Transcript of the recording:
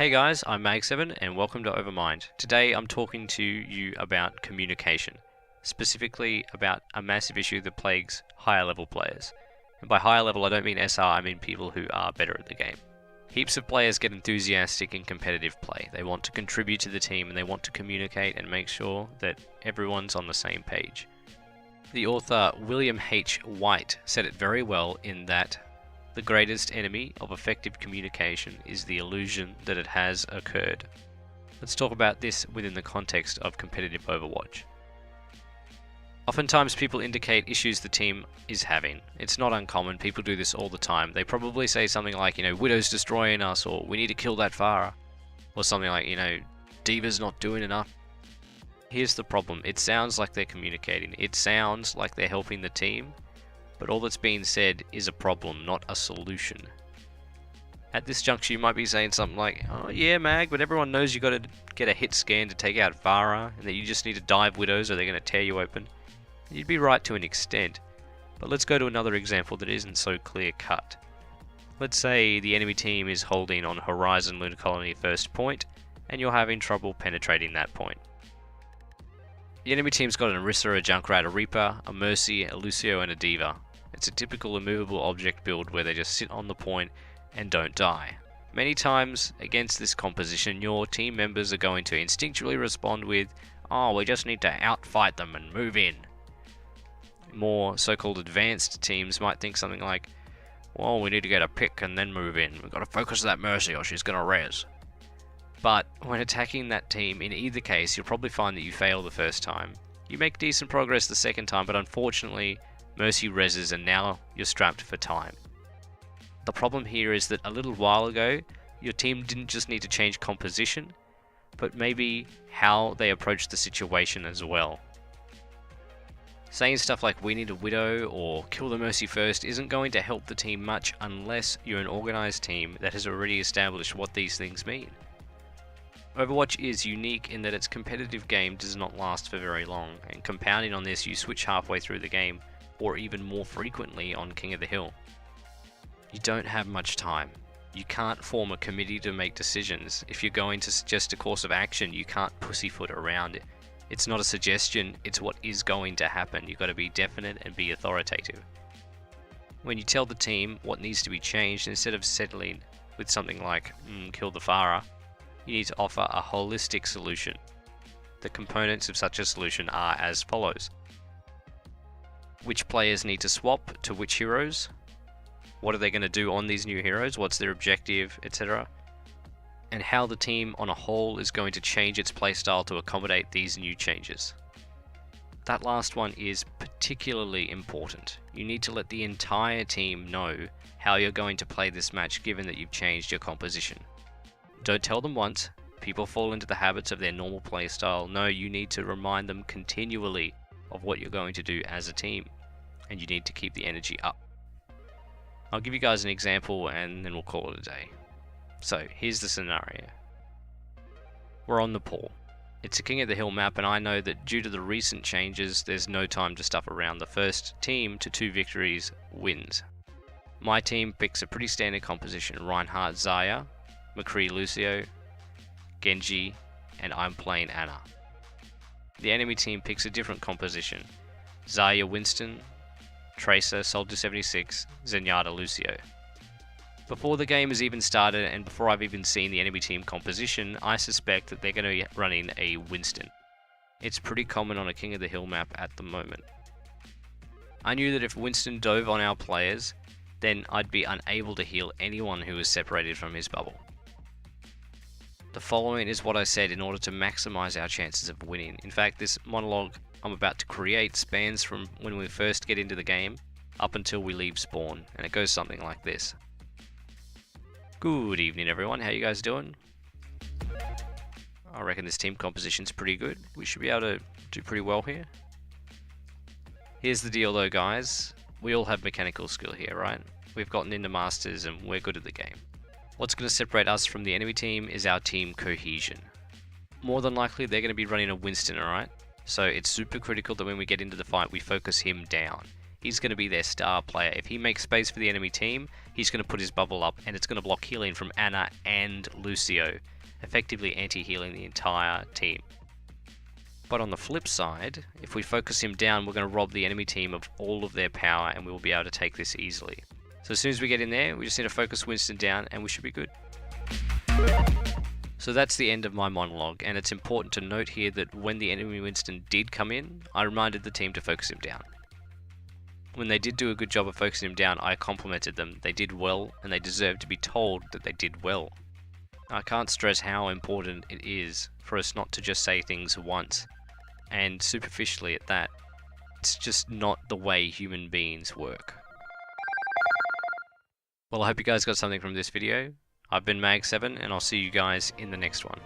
Hey guys, I'm Mag7 and welcome to Overmind. Today I'm talking to you about communication, specifically about a massive issue that plagues higher level players. And by higher level I don't mean SR, I mean people who are better at the game. Heaps of players get enthusiastic in competitive play. They want to contribute to the team and they want to communicate and make sure that everyone's on the same page. The author William H. White said it very well in that the greatest enemy of effective communication is the illusion that it has occurred. Let's talk about this within the context of competitive Overwatch. Oftentimes people indicate issues the team is having. It's not uncommon, people do this all the time. They probably say something like, Widow's destroying us, or we need to kill that Pharah. Or something like, D.Va's not doing enough. Here's the problem, it sounds like they're communicating. It sounds like they're helping the team. But all that's being said is a problem, not a solution. At this juncture, you might be saying something like, oh yeah, Mag, but everyone knows you got to get a hit scan to take out Pharah, and that you just need to dive Widows or they're going to tear you open. You'd be right to an extent, but let's go to another example that isn't so clear-cut. Let's say the enemy team is holding on Horizon Lunar Colony first point, and you're having trouble penetrating that point. The enemy team's got an Orisa, a Junkrat, a Reaper, a Mercy, a Lucio, and a D.Va. It's a typical immovable object build where they just sit on the point and don't die. Many times against this composition, your team members are going to instinctually respond with, oh, we just need to outfight them and move in. More so-called advanced teams might think something like, well, we need to get a pick and then move in. We've got to focus that Mercy or she's going to res. But when attacking that team, in either case, you'll probably find that you fail the first time. You make decent progress the second time, but unfortunately, Mercy reses and now you're strapped for time. The problem here is that a little while ago, your team didn't just need to change composition, but maybe how they approach the situation as well. Saying stuff like we need a Widow or kill the Mercy first isn't going to help the team much unless you're an organized team that has already established what these things mean. Overwatch is unique in that its competitive game does not last for very long, and compounding on this, you switch halfway through the game, or even more frequently on King of the Hill. You don't have much time. You can't form a committee to make decisions. If you're going to suggest a course of action, you can't pussyfoot around it. It's not a suggestion, it's what is going to happen. You've got to be definite and be authoritative. When you tell the team what needs to be changed, instead of settling with something like, kill the Pharah, you need to offer a holistic solution. The components of such a solution are as follows. Which players need to swap to which heroes? What are they going to do on these new heroes? What's their objective, etc. And how the team on a whole is going to change its playstyle to accommodate these new changes. That last one is particularly important. You need to let the entire team know how you're going to play this match given that you've changed your composition. Don't tell them once, people fall into the habits of their normal playstyle. No, you need to remind them continually of what you're going to do as a team, and you need to keep the energy up. I'll give you guys an example and then we'll call it a day. So here's the scenario. We're on the pool. It's a King of the Hill map, and I know that due to the recent changes, there's no time to stuff around. The first team to 2 victories wins. My team picks a pretty standard composition: Reinhardt, Zarya, McCree, Lucio, Genji, and I'm playing Ana. The enemy team picks a different composition: Zarya, Winston, Tracer, Soldier 76, Zenyatta, Lucio. Before the game has even started and before I've even seen the enemy team composition, I suspect that they're going to be running a Winston. It's pretty common on a King of the Hill map at the moment. I knew that if Winston dove on our players, then I'd be unable to heal anyone who was separated from his bubble. The following is what I said in order to maximize our chances of winning. In fact, this monologue I'm about to create spans from when we first get into the game up until we leave spawn, and it goes something like this. Good evening everyone, how you guys doing? I reckon this team composition's pretty good. We should be able to do pretty well here. Here's the deal though guys, we all have mechanical skill here, right? We've gotten into Masters and we're good at the game. What's going to separate us from the enemy team is our team cohesion. More than likely they're going to be running a Winston, alright? So it's super critical that when we get into the fight we focus him down. He's going to be their star player. If he makes space for the enemy team, he's going to put his bubble up, and it's going to block healing from Ana and Lucio, effectively anti-healing the entire team. But on the flip side, if we focus him down, we're going to rob the enemy team of all of their power, and we will be able to take this easily. So as soon as we get in there, we just need to focus Winston down, and we should be good. So that's the end of my monologue, and it's important to note here that when the enemy Winston did come in, I reminded the team to focus him down. When they did do a good job of focusing him down, I complimented them. They did well, and they deserve to be told that they did well. I can't stress how important it is for us not to just say things once, and superficially at that. It's just not the way human beings work. Well, I hope you guys got something from this video. I've been Mag7, and I'll see you guys in the next one.